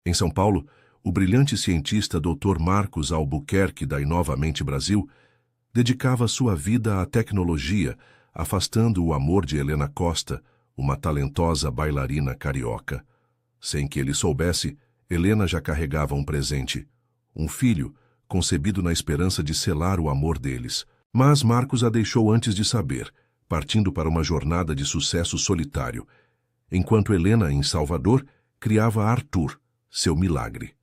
Em São Paulo, o brilhante cientista Dr. Marcos Albuquerque da Inovamente Brasil dedicava sua vida à tecnologia, afastando o amor de Helena Costa, uma talentosa bailarina carioca. Sem que ele soubesse, Helena já carregava um presente, um filho, concebido na esperança de selar o amor deles. Mas Marcos a deixou antes de saber, partindo para uma jornada de sucesso solitário, enquanto Helena, em Salvador, criava Arthur, seu milagre.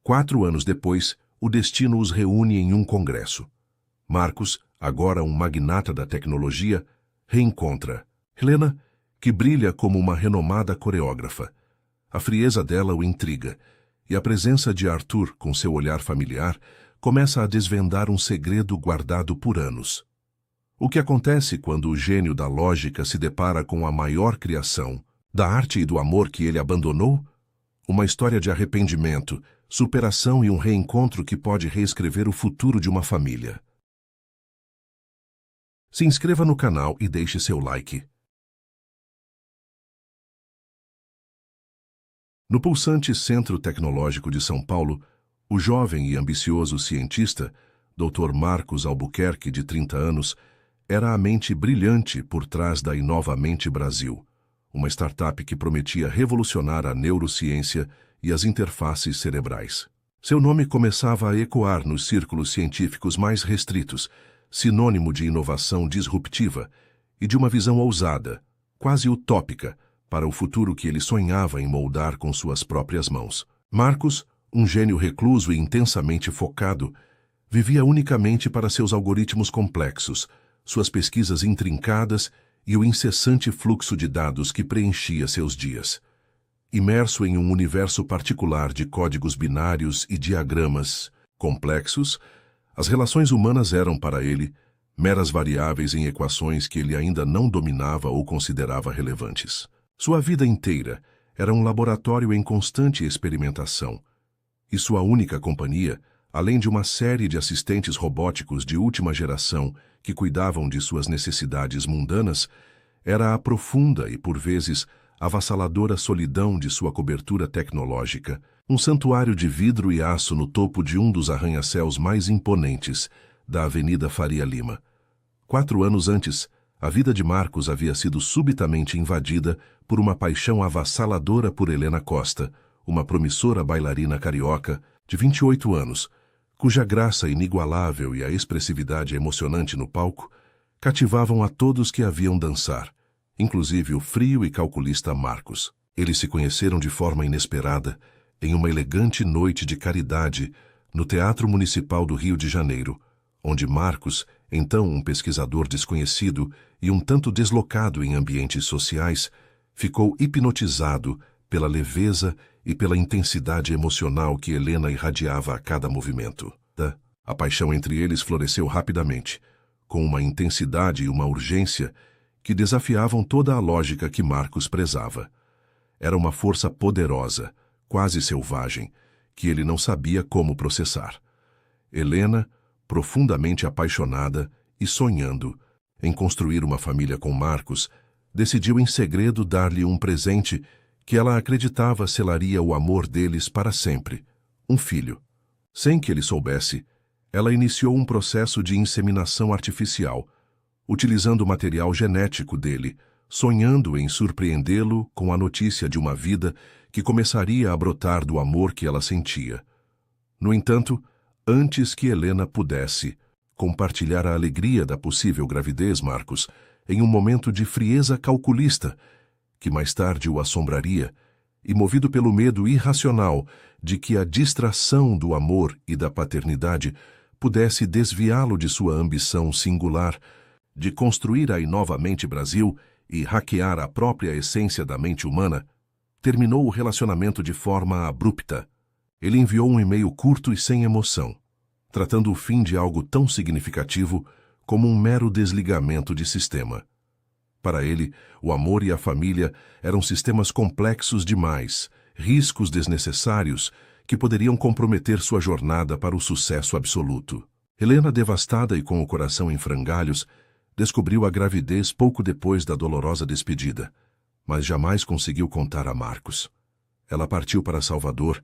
4 anos depois, o destino os reúne em um congresso. Marcos, agora um magnata da tecnologia, reencontra Helena, que brilha como uma renomada coreógrafa. A frieza dela o intriga, e a presença de Arthur, com seu olhar familiar, começa a desvendar um segredo guardado por anos. O que acontece quando o gênio da lógica se depara com a maior criação, da arte e do amor que ele abandonou? Uma história de arrependimento, superação e um reencontro que pode reescrever o futuro de uma família. Se inscreva no canal e deixe seu like. No pulsante Centro Tecnológico de São Paulo, o jovem e ambicioso cientista, Dr. Marcos Albuquerque, de 30 anos, era a mente brilhante por trás da Inovamente Brasil, uma startup que prometia revolucionar a neurociência e as interfaces cerebrais. Seu nome começava a ecoar nos círculos científicos mais restritos, sinônimo de inovação disruptiva e de uma visão ousada, quase utópica, para o futuro que ele sonhava em moldar com suas próprias mãos. Marcos, um gênio recluso e intensamente focado, vivia unicamente para seus algoritmos complexos, suas pesquisas intrincadas e o incessante fluxo de dados que preenchia seus dias. Imerso em um universo particular de códigos binários e diagramas complexos, as relações humanas eram para ele meras variáveis em equações que ele ainda não dominava ou considerava relevantes. Sua vida inteira era um laboratório em constante experimentação, e sua única companhia, além de uma série de assistentes robóticos de última geração que cuidavam de suas necessidades mundanas, era a profunda e, por vezes, avassaladora solidão de sua cobertura tecnológica, um santuário de vidro e aço no topo de um dos arranha-céus mais imponentes da Avenida Faria Lima. 4 anos antes, a vida de Marcos havia sido subitamente invadida por uma paixão avassaladora por Helena Costa, uma promissora bailarina carioca de 28 anos, cuja graça inigualável e a expressividade emocionante no palco cativavam a todos que a viam dançar, inclusive o frio e calculista Marcos. Eles se conheceram de forma inesperada em uma elegante noite de caridade no Teatro Municipal do Rio de Janeiro, onde Marcos, então um pesquisador desconhecido e um tanto deslocado em ambientes sociais, ficou hipnotizado pela leveza e pela intensidade emocional que Helena irradiava a cada movimento. A paixão entre eles floresceu rapidamente, com uma intensidade e uma urgência que desafiavam toda a lógica que Marcos prezava. Era uma força poderosa, quase selvagem, que ele não sabia como processar. Helena, profundamente apaixonada e sonhando em construir uma família com Marcos, decidiu em segredo dar-lhe um presente que ela acreditava selaria o amor deles para sempre, um filho. Sem que ele soubesse, ela iniciou um processo de inseminação artificial, utilizando o material genético dele, sonhando em surpreendê-lo com a notícia de uma vida que começaria a brotar do amor que ela sentia. No entanto, antes que Helena pudesse compartilhar a alegria da possível gravidez, Marcos, em um momento de frieza calculista, que mais tarde o assombraria, e movido pelo medo irracional de que a distração do amor e da paternidade pudesse desviá-lo de sua ambição singular de construir a Inovamente Brasil e hackear a própria essência da mente humana, terminou o relacionamento de forma abrupta. Ele enviou um e-mail curto e sem emoção, tratando o fim de algo tão significativo como um mero desligamento de sistema. Para ele, o amor e a família eram sistemas complexos demais, riscos desnecessários que poderiam comprometer sua jornada para o sucesso absoluto. Helena, devastada e com o coração em frangalhos, descobriu a gravidez pouco depois da dolorosa despedida, mas jamais conseguiu contar a Marcos. Ela partiu para Salvador,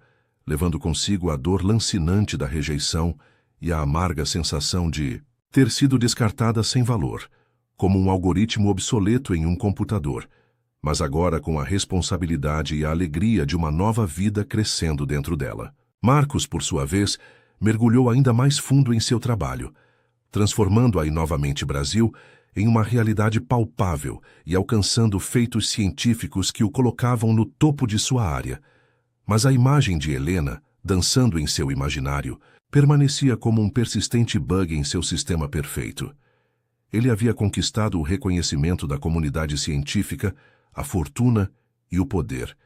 levando consigo a dor lancinante da rejeição e a amarga sensação de ter sido descartada sem valor, como um algoritmo obsoleto em um computador, mas agora com a responsabilidade e a alegria de uma nova vida crescendo dentro dela. Marcos, por sua vez, mergulhou ainda mais fundo em seu trabalho, transformando a Inovamente Brasil em uma realidade palpável e alcançando feitos científicos que o colocavam no topo de sua área. Mas a imagem de Helena, dançando em seu imaginário, permanecia como um persistente bug em seu sistema perfeito. Ele havia conquistado o reconhecimento da comunidade científica, a fortuna e o poder,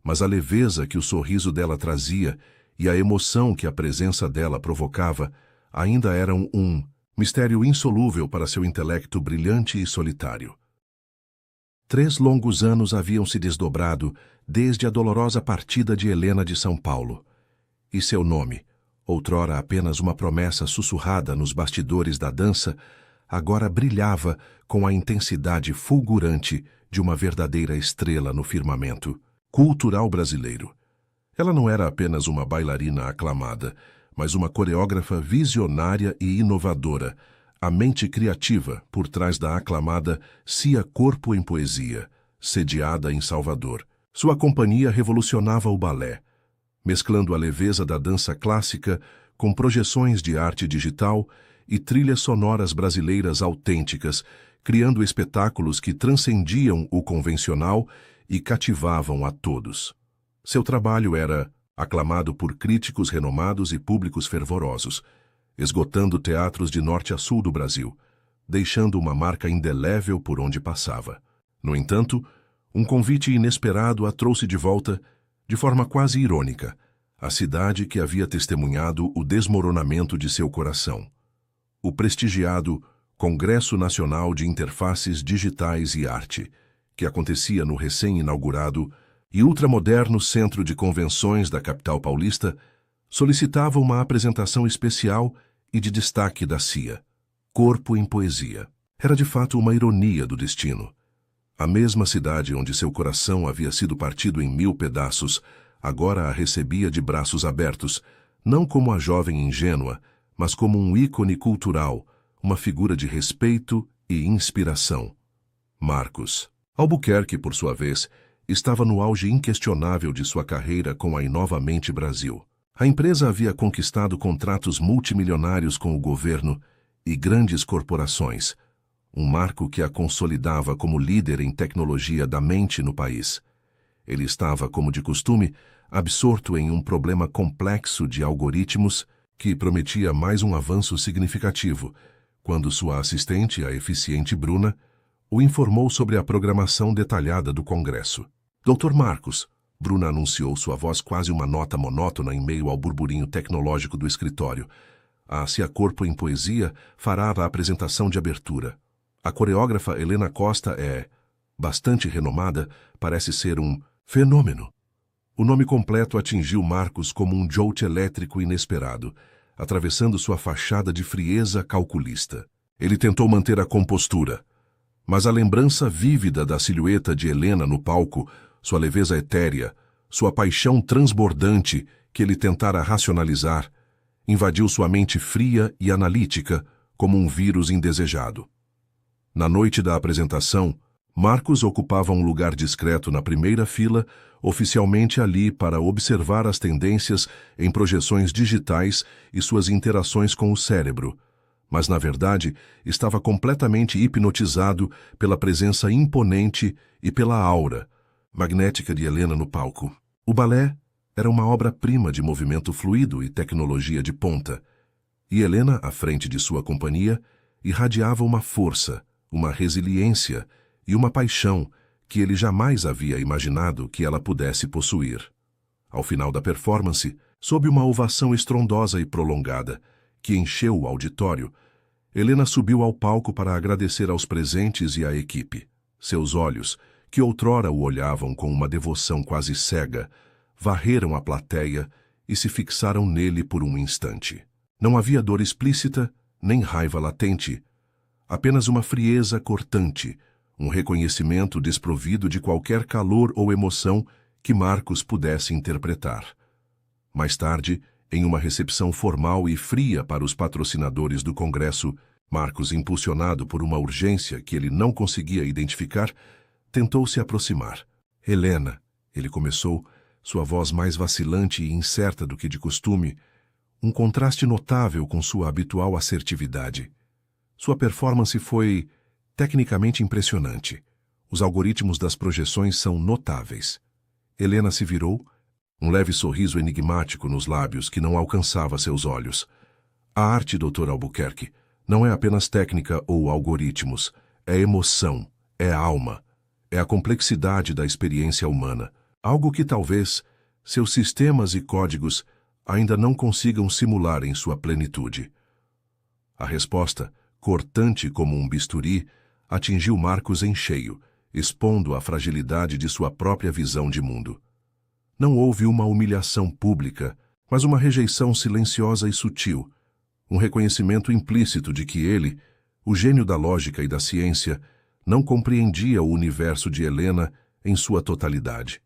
mas a leveza que o sorriso dela trazia e a emoção que a presença dela provocava ainda eram um mistério insolúvel para seu intelecto brilhante e solitário. 3 longos anos haviam se desdobrado desde a dolorosa partida de Helena de São Paulo, e seu nome, outrora apenas uma promessa sussurrada nos bastidores da dança, agora brilhava com a intensidade fulgurante de uma verdadeira estrela no firmamento cultural brasileiro. Ela não era apenas uma bailarina aclamada, mas uma coreógrafa visionária e inovadora, a mente criativa por trás da aclamada Cia Corpo em Poesia, sediada em Salvador. Sua companhia revolucionava o balé, mesclando a leveza da dança clássica com projeções de arte digital e trilhas sonoras brasileiras autênticas, criando espetáculos que transcendiam o convencional e cativavam a todos. Seu trabalho era aclamado por críticos renomados e públicos fervorosos, esgotando teatros de norte a sul do Brasil, deixando uma marca indelével por onde passava. No entanto, um convite inesperado a trouxe de volta, de forma quase irônica, à cidade que havia testemunhado o desmoronamento de seu coração. O prestigiado Congresso Nacional de Interfaces Digitais e Arte, que acontecia no recém-inaugurado e ultramoderno Centro de Convenções da capital paulista, solicitava uma apresentação especial e de destaque da Cia, Corpo em Poesia. Era de fato uma ironia do destino. A mesma cidade onde seu coração havia sido partido em 1000 pedaços, agora a recebia de braços abertos, não como a jovem ingênua, mas como um ícone cultural, uma figura de respeito e inspiração. Marcos Albuquerque, por sua vez, estava no auge inquestionável de sua carreira com a Inovamente Brasil. A empresa havia conquistado contratos multimilionários com o governo e grandes corporações, um marco que a consolidava como líder em tecnologia da mente no país. Ele estava, como de costume, absorto em um problema complexo de algoritmos que prometia mais um avanço significativo, quando sua assistente, a eficiente Bruna, o informou sobre a programação detalhada do Congresso. Dr. Marcos, Bruna anunciou, sua voz quase uma nota monótona em meio ao burburinho tecnológico do escritório. A Cia Corpo em Poesia fará a apresentação de abertura. A coreógrafa Helena Costa é bastante renomada, parece ser um fenômeno. O nome completo atingiu Marcos como um jolt elétrico inesperado, atravessando sua fachada de frieza calculista. Ele tentou manter a compostura, mas a lembrança vívida da silhueta de Helena no palco, sua leveza etérea, sua paixão transbordante que ele tentara racionalizar, invadiu sua mente fria e analítica como um vírus indesejado. Na noite da apresentação, Marcos ocupava um lugar discreto na primeira fila, oficialmente ali para observar as tendências em projeções digitais e suas interações com o cérebro, mas, na verdade, estava completamente hipnotizado pela presença imponente e pela aura magnética de Helena no palco. O balé era uma obra-prima de movimento fluido e tecnologia de ponta, e Helena, à frente de sua companhia, irradiava uma força, uma resiliência e uma paixão que ele jamais havia imaginado que ela pudesse possuir. Ao final da performance, sob uma ovação estrondosa e prolongada, que encheu o auditório, Helena subiu ao palco para agradecer aos presentes e à equipe. Seus olhos, que outrora o olhavam com uma devoção quase cega, varreram a plateia e se fixaram nele por um instante. Não havia dor explícita, nem raiva latente, apenas uma frieza cortante, um reconhecimento desprovido de qualquer calor ou emoção que Marcos pudesse interpretar. Mais tarde, em uma recepção formal e fria para os patrocinadores do Congresso, Marcos, impulsionado por uma urgência que ele não conseguia identificar, tentou se aproximar. Helena, ele começou, sua voz mais vacilante e incerta do que de costume, um contraste notável com sua habitual assertividade. Sua performance foi tecnicamente impressionante. Os algoritmos das projeções são notáveis. Helena se virou, um leve sorriso enigmático nos lábios que não alcançava seus olhos. A arte, Dr. Albuquerque, não é apenas técnica ou algoritmos, é emoção, é alma, é a complexidade da experiência humana, algo que talvez seus sistemas e códigos ainda não consigam simular em sua plenitude. A resposta, cortante como um bisturi, atingiu Marcos em cheio, expondo a fragilidade de sua própria visão de mundo. Não houve uma humilhação pública, mas uma rejeição silenciosa e sutil, um reconhecimento implícito de que ele, o gênio da lógica e da ciência, não compreendia o universo de Helena em sua totalidade.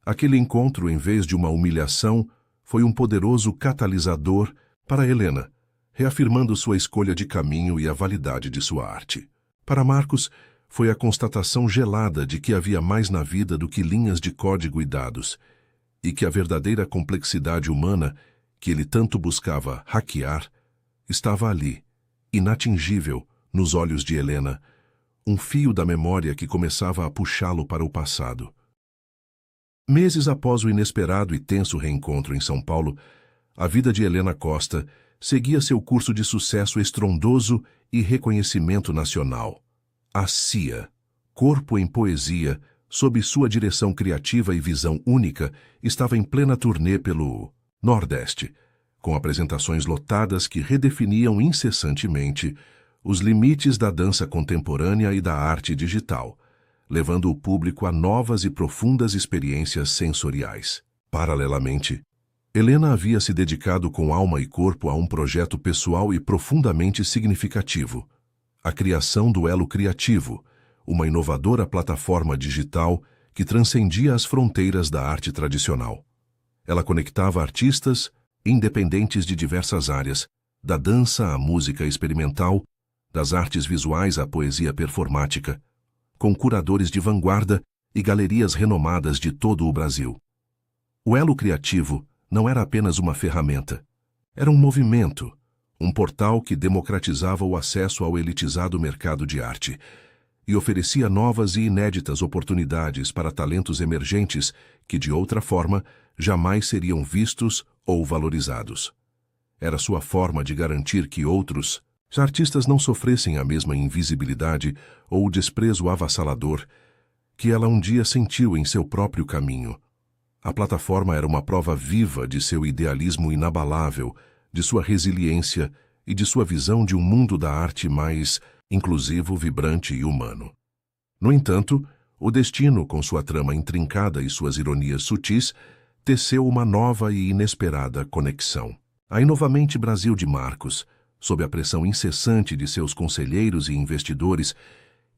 Aquele encontro, em vez de uma humilhação, foi um poderoso catalisador para Helena, reafirmando sua escolha de caminho e a validade de sua arte. Para Marcos, foi a constatação gelada de que havia mais na vida do que linhas de código e dados, e que a verdadeira complexidade humana, que ele tanto buscava hackear, estava ali, inatingível, nos olhos de Helena, um fio da memória que começava a puxá-lo para o passado. Meses após o inesperado e tenso reencontro em São Paulo, a vida de Helena Costa seguia seu curso de sucesso estrondoso e reconhecimento nacional. A CIA, Corpo em Poesia, sob sua direção criativa e visão única, estava em plena turnê pelo Nordeste, com apresentações lotadas que redefiniam incessantemente os limites da dança contemporânea e da arte digital, levando o público a novas e profundas experiências sensoriais. Paralelamente, Helena havia se dedicado com alma e corpo a um projeto pessoal e profundamente significativo: a criação do Elo Criativo, uma inovadora plataforma digital que transcendia as fronteiras da arte tradicional. Ela conectava artistas, independentes de diversas áreas, da dança à música experimental, das artes visuais à poesia performática, com curadores de vanguarda e galerias renomadas de todo o Brasil. O Elo Criativo não era apenas uma ferramenta, era um movimento, um portal que democratizava o acesso ao elitizado mercado de arte e oferecia novas e inéditas oportunidades para talentos emergentes que, de outra forma, jamais seriam vistos ou valorizados. Era sua forma de garantir que outros artistas não sofressem a mesma invisibilidade ou o desprezo avassalador que ela um dia sentiu em seu próprio caminho. A plataforma era uma prova viva de seu idealismo inabalável, de sua resiliência e de sua visão de um mundo da arte mais inclusivo, vibrante e humano. No entanto, o destino, com sua trama intrincada e suas ironias sutis, teceu uma nova e inesperada conexão. A Inovamente Brasil de Marcos, sob a pressão incessante de seus conselheiros e investidores,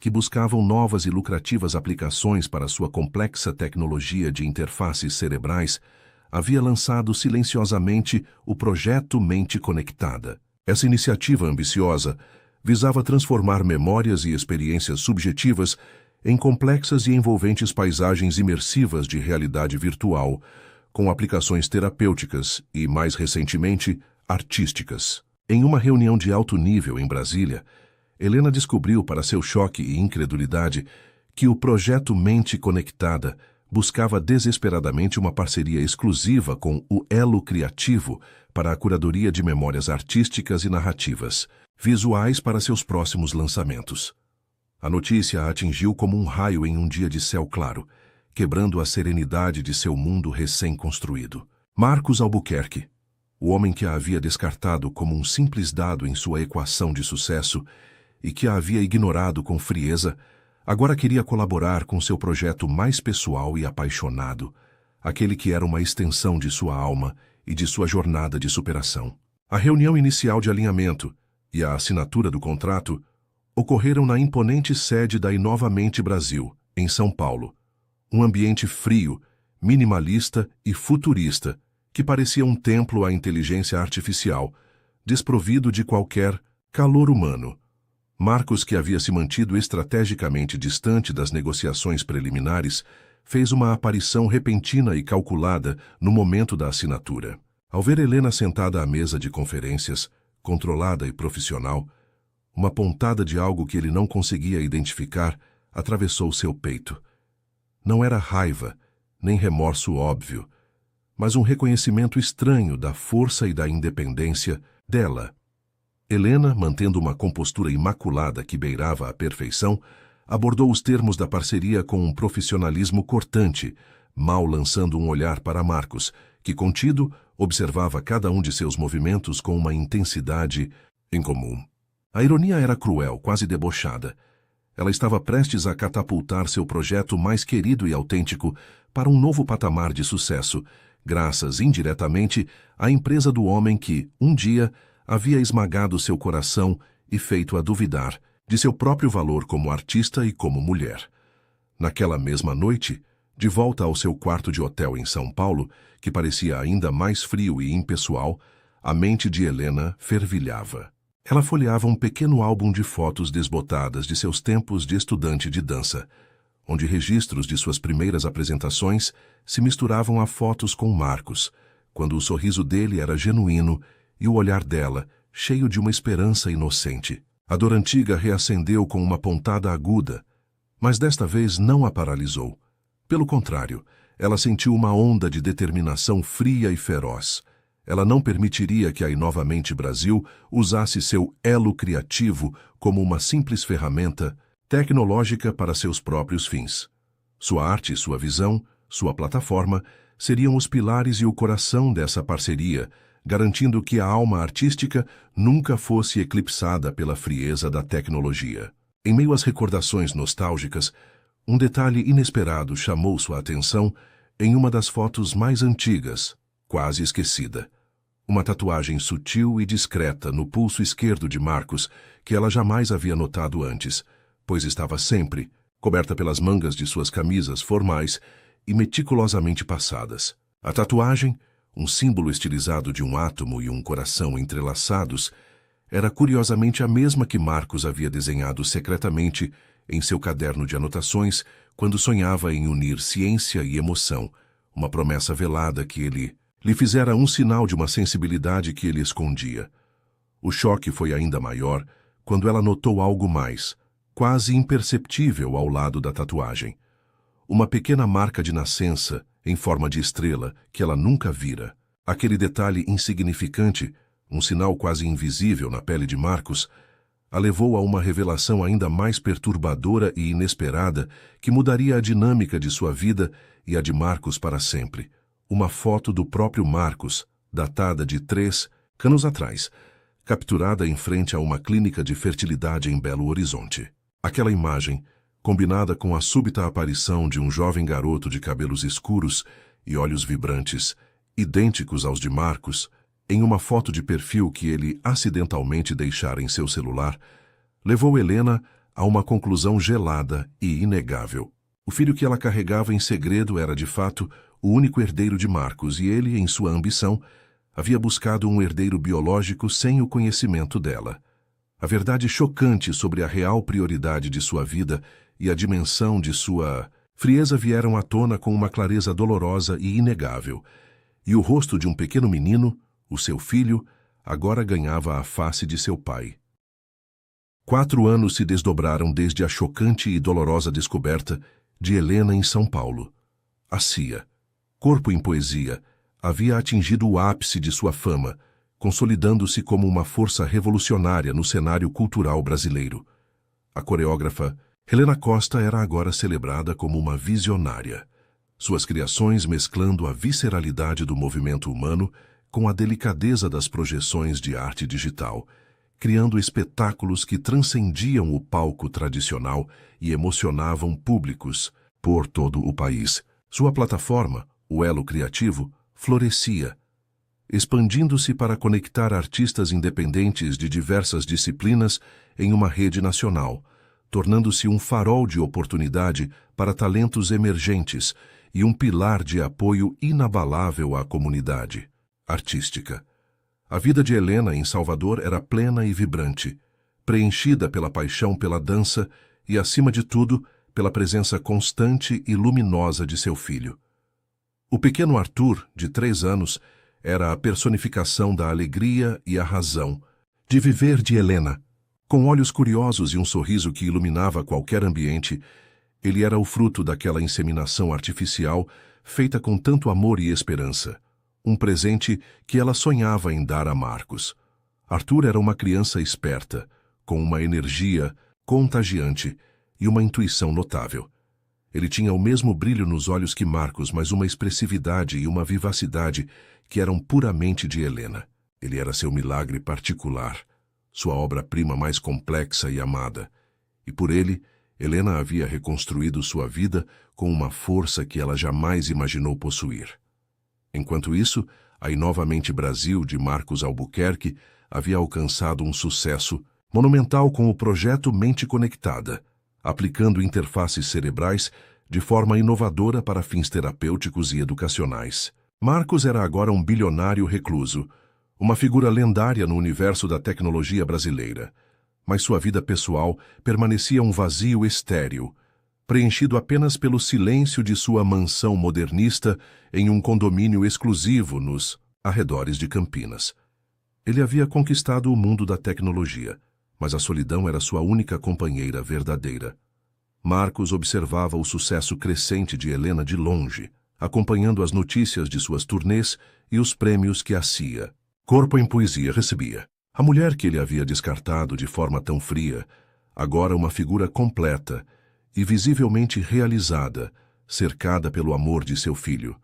que buscavam novas e lucrativas aplicações para sua complexa tecnologia de interfaces cerebrais, havia lançado silenciosamente o projeto Mente Conectada. Essa iniciativa ambiciosa visava transformar memórias e experiências subjetivas em complexas e envolventes paisagens imersivas de realidade virtual, com aplicações terapêuticas e, mais recentemente, artísticas. Em uma reunião de alto nível em Brasília, Helena descobriu, para seu choque e incredulidade, que o projeto Mente Conectada buscava desesperadamente uma parceria exclusiva com o Elo Criativo para a curadoria de memórias artísticas e narrativas, visuais para seus próximos lançamentos. A notícia a atingiu como um raio em um dia de céu claro, quebrando a serenidade de seu mundo recém-construído. Marcos Albuquerque, o homem que a havia descartado como um simples dado em sua equação de sucesso e que a havia ignorado com frieza, agora queria colaborar com seu projeto mais pessoal e apaixonado, aquele que era uma extensão de sua alma e de sua jornada de superação. A reunião inicial de alinhamento e a assinatura do contrato ocorreram na imponente sede da Inovamente Brasil, em São Paulo, um ambiente frio, minimalista e futurista, que parecia um templo à inteligência artificial, desprovido de qualquer calor humano. Marcos, que havia se mantido estrategicamente distante das negociações preliminares, fez uma aparição repentina e calculada no momento da assinatura. Ao ver Helena sentada à mesa de conferências, controlada e profissional, uma pontada de algo que ele não conseguia identificar atravessou seu peito. Não era raiva, nem remorso óbvio, mas um reconhecimento estranho da força e da independência dela. Helena, mantendo uma compostura imaculada que beirava a perfeição, abordou os termos da parceria com um profissionalismo cortante, mal lançando um olhar para Marcos, que, contido, observava cada um de seus movimentos com uma intensidade incomum. A ironia era cruel, quase debochada. Ela estava prestes a catapultar seu projeto mais querido e autêntico para um novo patamar de sucesso, graças, indiretamente, à empresa do homem que, um dia, havia esmagado seu coração e feito-a duvidar de seu próprio valor como artista e como mulher. Naquela mesma noite, de volta ao seu quarto de hotel em São Paulo, que parecia ainda mais frio e impessoal, a mente de Helena fervilhava. Ela folheava um pequeno álbum de fotos desbotadas de seus tempos de estudante de dança, onde registros de suas primeiras apresentações se misturavam a fotos com Marcos, quando o sorriso dele era genuíno e o olhar dela, cheio de uma esperança inocente. A dor antiga reacendeu com uma pontada aguda, mas desta vez não a paralisou. Pelo contrário, ela sentiu uma onda de determinação fria e feroz. Ela não permitiria que a Inovamente Brasil usasse seu elo criativo como uma simples ferramenta tecnológica para seus próprios fins. Sua arte, sua visão, sua plataforma seriam os pilares e o coração dessa parceria, garantindo que a alma artística nunca fosse eclipsada pela frieza da tecnologia. Em meio às recordações nostálgicas, um detalhe inesperado chamou sua atenção em uma das fotos mais antigas, quase esquecida. Uma tatuagem sutil e discreta no pulso esquerdo de Marcos, que ela jamais havia notado antes, pois estava sempre coberta pelas mangas de suas camisas formais e meticulosamente passadas. A tatuagem, um símbolo estilizado de um átomo e um coração entrelaçados, era curiosamente a mesma que Marcos havia desenhado secretamente em seu caderno de anotações quando sonhava em unir ciência e emoção, uma promessa velada que ele lhe fizera um sinal de uma sensibilidade que ele escondia. O choque foi ainda maior quando ela notou algo mais, quase imperceptível ao lado da tatuagem. Uma pequena marca de nascença em forma de estrela que ela nunca vira. Aquele detalhe insignificante, um sinal quase invisível na pele de Marcos, a levou a uma revelação ainda mais perturbadora e inesperada que mudaria a dinâmica de sua vida e a de Marcos para sempre. Uma foto do próprio Marcos, datada de 3 anos atrás, capturada em frente a uma clínica de fertilidade em Belo Horizonte. Aquela imagem, combinada com a súbita aparição de um jovem garoto de cabelos escuros e olhos vibrantes, idênticos aos de Marcos, em uma foto de perfil que ele acidentalmente deixara em seu celular, levou Helena a uma conclusão gelada e inegável. O filho que ela carregava em segredo era, de fato, o único herdeiro de Marcos e ele, em sua ambição, havia buscado um herdeiro biológico sem o conhecimento dela. A verdade chocante sobre a real prioridade de sua vida e a dimensão de sua frieza vieram à tona com uma clareza dolorosa e inegável, e o rosto de um pequeno menino, o seu filho, agora ganhava a face de seu pai. 4 anos se desdobraram desde a chocante e dolorosa descoberta de Helena em São Paulo. A CIA, corpo em poesia, havia atingido o ápice de sua fama, consolidando-se como uma força revolucionária no cenário cultural brasileiro. A coreógrafa Helena Costa era agora celebrada como uma visionária, suas criações mesclando a visceralidade do movimento humano com a delicadeza das projeções de arte digital, criando espetáculos que transcendiam o palco tradicional e emocionavam públicos por todo o país. Sua plataforma, o Elo Criativo, florescia, expandindo-se para conectar artistas independentes de diversas disciplinas em uma rede nacional, tornando-se um farol de oportunidade para talentos emergentes e um pilar de apoio inabalável à comunidade artística. A vida de Helena em Salvador era plena e vibrante, preenchida pela paixão pela dança e, acima de tudo, pela presença constante e luminosa de seu filho. O pequeno Arthur, de 3 anos, era a personificação da alegria e a razão de viver de Helena. Com olhos curiosos e um sorriso que iluminava qualquer ambiente, ele era o fruto daquela inseminação artificial feita com tanto amor e esperança, um presente que ela sonhava em dar a Marcos. Arthur era uma criança esperta, com uma energia contagiante e uma intuição notável. Ele tinha o mesmo brilho nos olhos que Marcos, mas uma expressividade e uma vivacidade que eram puramente de Helena. Ele era seu milagre particular, sua obra-prima mais complexa e amada. E por ele, Helena havia reconstruído sua vida com uma força que ela jamais imaginou possuir. Enquanto isso, a Inovamente Brasil, de Marcos Albuquerque, havia alcançado um sucesso monumental com o projeto Mente Conectada, aplicando interfaces cerebrais de forma inovadora para fins terapêuticos e educacionais. Marcos era agora um bilionário recluso, uma figura lendária no universo da tecnologia brasileira. Mas sua vida pessoal permanecia um vazio estéril, preenchido apenas pelo silêncio de sua mansão modernista em um condomínio exclusivo nos arredores de Campinas. Ele havia conquistado o mundo da tecnologia, mas a solidão era sua única companheira verdadeira. Marcos observava o sucesso crescente de Helena de longe, acompanhando as notícias de suas turnês e os prêmios que a CIA, Corpo em Poesia, recebia. A mulher que ele havia descartado de forma tão fria, agora uma figura completa e visivelmente realizada, cercada pelo amor de seu filho.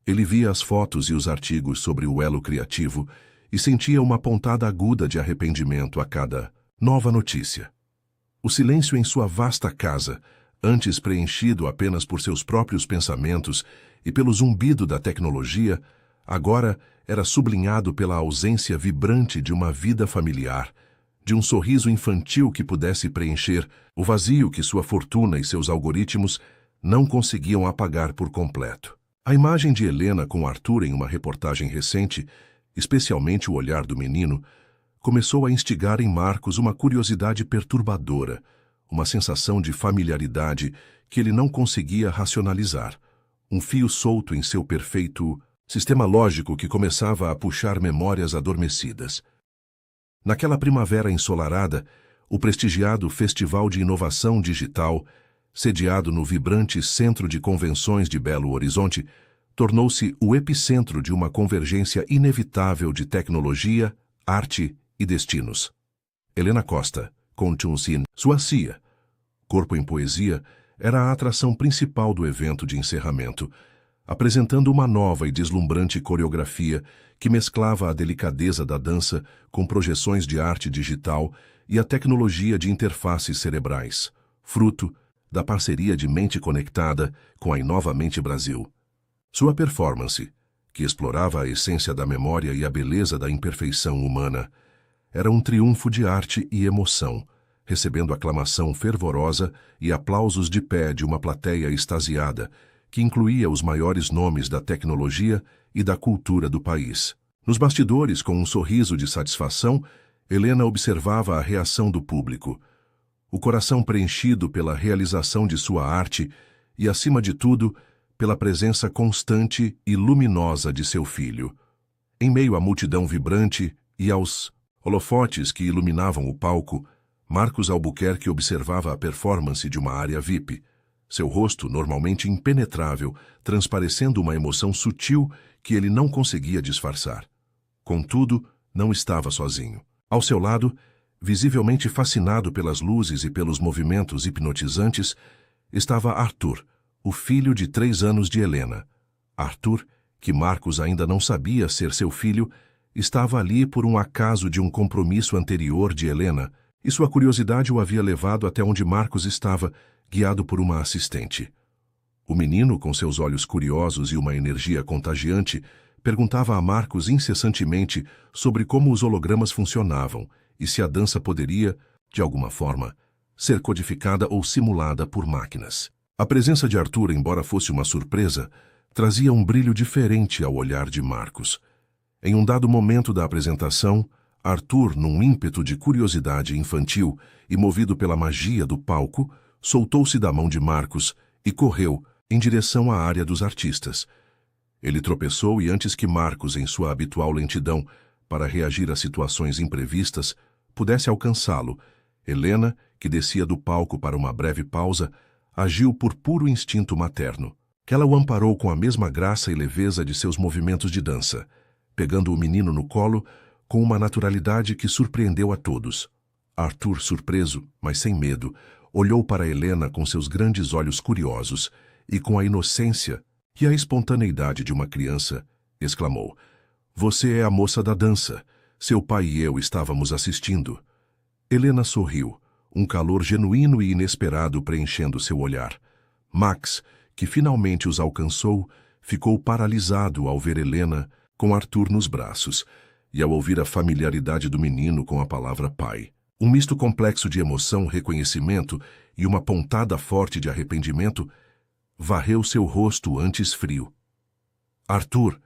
Ele via as fotos e os artigos sobre o elo criativo e sentia uma pontada aguda de arrependimento a cada nova notícia. O silêncio em sua vasta casa, antes preenchido apenas por seus próprios pensamentos e pelo zumbido da tecnologia, agora era sublinhado pela ausência vibrante de uma vida familiar, de um sorriso infantil que pudesse preencher o vazio que sua fortuna e seus algoritmos não conseguiam apagar por completo. A imagem de Helena com Arthur em uma reportagem recente, especialmente o olhar do menino, começou a instigar em Marcos uma curiosidade perturbadora, uma sensação de familiaridade que ele não conseguia racionalizar, um fio solto em seu perfeito sistema lógico que começava a puxar memórias adormecidas. Naquela primavera ensolarada, o prestigiado Festival de Inovação Digital, sediado no vibrante Centro de Convenções de Belo Horizonte, tornou-se o epicentro de uma convergência inevitável de tecnologia, arte e destinos. Helena Costa, com Chunsin, sua CIA, Corpo em Poesia, era a atração principal do evento de encerramento, apresentando uma nova e deslumbrante coreografia que mesclava a delicadeza da dança com projeções de arte digital e a tecnologia de interfaces cerebrais, fruto da parceria de Mente Conectada com a Inovamente Brasil. Sua performance, que explorava a essência da memória e a beleza da imperfeição humana, era um triunfo de arte e emoção, recebendo aclamação fervorosa e aplausos de pé de uma plateia extasiada, que incluía os maiores nomes da tecnologia e da cultura do país. Nos bastidores, com um sorriso de satisfação, Helena observava a reação do público, o coração preenchido pela realização de sua arte e, acima de tudo, pela presença constante e luminosa de seu filho. Em meio à multidão vibrante e aos holofotes que iluminavam o palco, Marcos Albuquerque observava a performance de uma área VIP, seu rosto normalmente impenetrável, transparecendo uma emoção sutil que ele não conseguia disfarçar. Contudo, não estava sozinho. Ao seu lado, visivelmente fascinado pelas luzes e pelos movimentos hipnotizantes, estava Arthur, o filho de 3 anos de Helena. Arthur, que Marcos ainda não sabia ser seu filho, estava ali por um acaso de um compromisso anterior de Helena, e sua curiosidade o havia levado até onde Marcos estava, guiado por uma assistente. O menino, com seus olhos curiosos e uma energia contagiante, perguntava a Marcos incessantemente sobre como os hologramas funcionavam e se a dança poderia, de alguma forma, ser codificada ou simulada por máquinas. A presença de Arthur, embora fosse uma surpresa, trazia um brilho diferente ao olhar de Marcos. Em um dado momento da apresentação, Arthur, num ímpeto de curiosidade infantil e movido pela magia do palco, soltou-se da mão de Marcos e correu em direção à área dos artistas. Ele tropeçou e antes que Marcos, em sua habitual lentidão para reagir a situações imprevistas, pudesse alcançá-lo, Helena, que descia do palco para uma breve pausa, agiu por puro instinto materno. Ela o amparou com a mesma graça e leveza de seus movimentos de dança, pegando o menino no colo com uma naturalidade que surpreendeu a todos. Arthur, surpreso, mas sem medo, olhou para Helena com seus grandes olhos curiosos e, com a inocência e a espontaneidade de uma criança, exclamou: "Você é a moça da dança. Seu pai e eu estávamos assistindo." Helena sorriu, um calor genuíno e inesperado preenchendo seu olhar. Max, que finalmente os alcançou, ficou paralisado ao ver Helena com Arthur nos braços e ao ouvir a familiaridade do menino com a palavra pai. Um misto complexo de emoção, reconhecimento e uma pontada forte de arrependimento varreu seu rosto antes frio. "Arthur,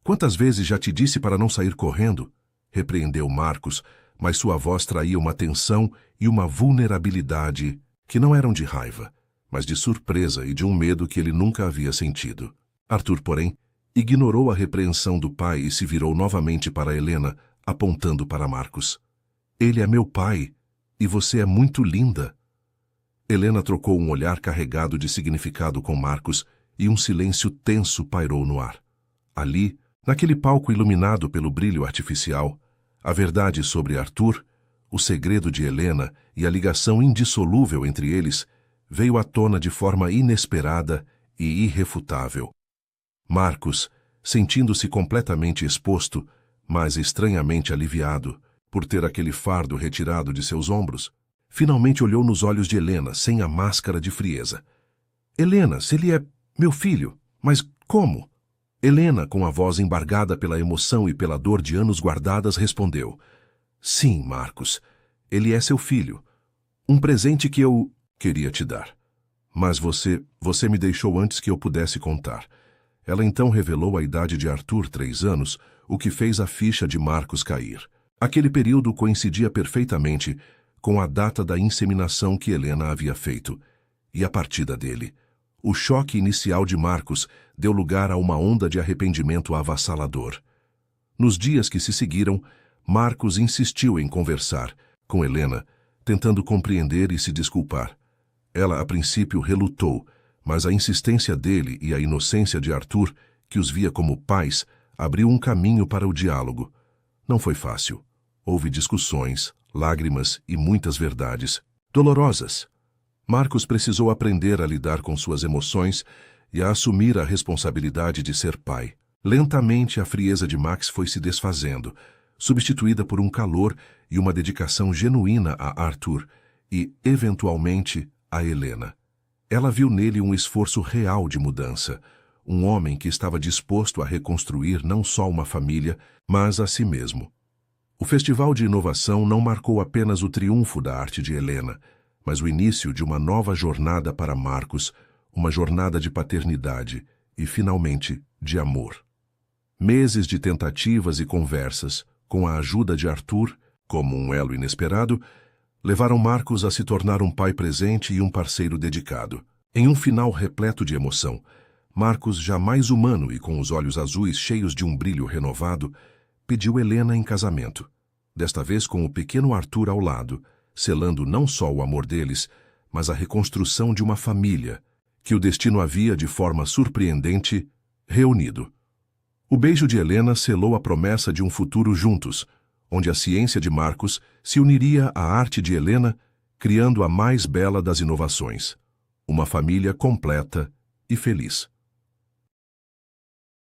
quantas vezes já te disse para não sair correndo?" repreendeu Marcos, mas sua voz traía uma tensão e uma vulnerabilidade que não eram de raiva, mas de surpresa e de um medo que ele nunca havia sentido. Arthur, porém, ignorou a repreensão do pai e se virou novamente para Helena, apontando para Marcos. "Ele é meu pai, e você é muito linda." Helena trocou um olhar carregado de significado com Marcos e um silêncio tenso pairou no ar. Ali, naquele palco iluminado pelo brilho artificial, a verdade sobre Arthur, o segredo de Helena e a ligação indissolúvel entre eles veio à tona de forma inesperada e irrefutável. Marcos, sentindo-se completamente exposto, mas estranhamente aliviado por ter aquele fardo retirado de seus ombros, finalmente olhou nos olhos de Helena sem a máscara de frieza. "Helena, se ele é meu filho, mas como?" Helena, com a voz embargada pela emoção e pela dor de anos guardadas, respondeu: "Sim, Marcos, ele é seu filho. Um presente que eu queria te dar. Mas você me deixou antes que eu pudesse contar." Ela então revelou a idade de Arthur, 3 anos, o que fez a ficha de Marcos cair. Aquele período coincidia perfeitamente com a data da inseminação que Helena havia feito, e a partida dele. O choque inicial de Marcos deu lugar a uma onda de arrependimento avassalador. Nos dias que se seguiram, Marcos insistiu em conversar com Helena, tentando compreender e se desculpar. Ela, a princípio, relutou, mas a insistência dele e a inocência de Arthur, que os via como pais, abriu um caminho para o diálogo. Não foi fácil. Houve discussões, lágrimas e muitas verdades, dolorosas. Marcos precisou aprender a lidar com suas emoções e a assumir a responsabilidade de ser pai. Lentamente, a frieza de Max foi se desfazendo, substituída por um calor e uma dedicação genuína a Arthur e, eventualmente, a Helena. Ela viu nele um esforço real de mudança, um homem que estava disposto a reconstruir não só uma família, mas a si mesmo. O Festival de Inovação não marcou apenas o triunfo da arte de Helena, mas o início de uma nova jornada para Marcos, uma jornada de paternidade e, finalmente, de amor. Meses de tentativas e conversas, com a ajuda de Arthur, como um elo inesperado, levaram Marcos a se tornar um pai presente e um parceiro dedicado. Em um final repleto de emoção, Marcos, já mais humano e com os olhos azuis cheios de um brilho renovado, pediu Helena em casamento, desta vez com o pequeno Arthur ao lado, selando não só o amor deles, mas a reconstrução de uma família, que o destino havia, de forma surpreendente, reunido. O beijo de Helena selou a promessa de um futuro juntos, onde a ciência de Marcos se uniria à arte de Helena, criando a mais bela das inovações, uma família completa e feliz.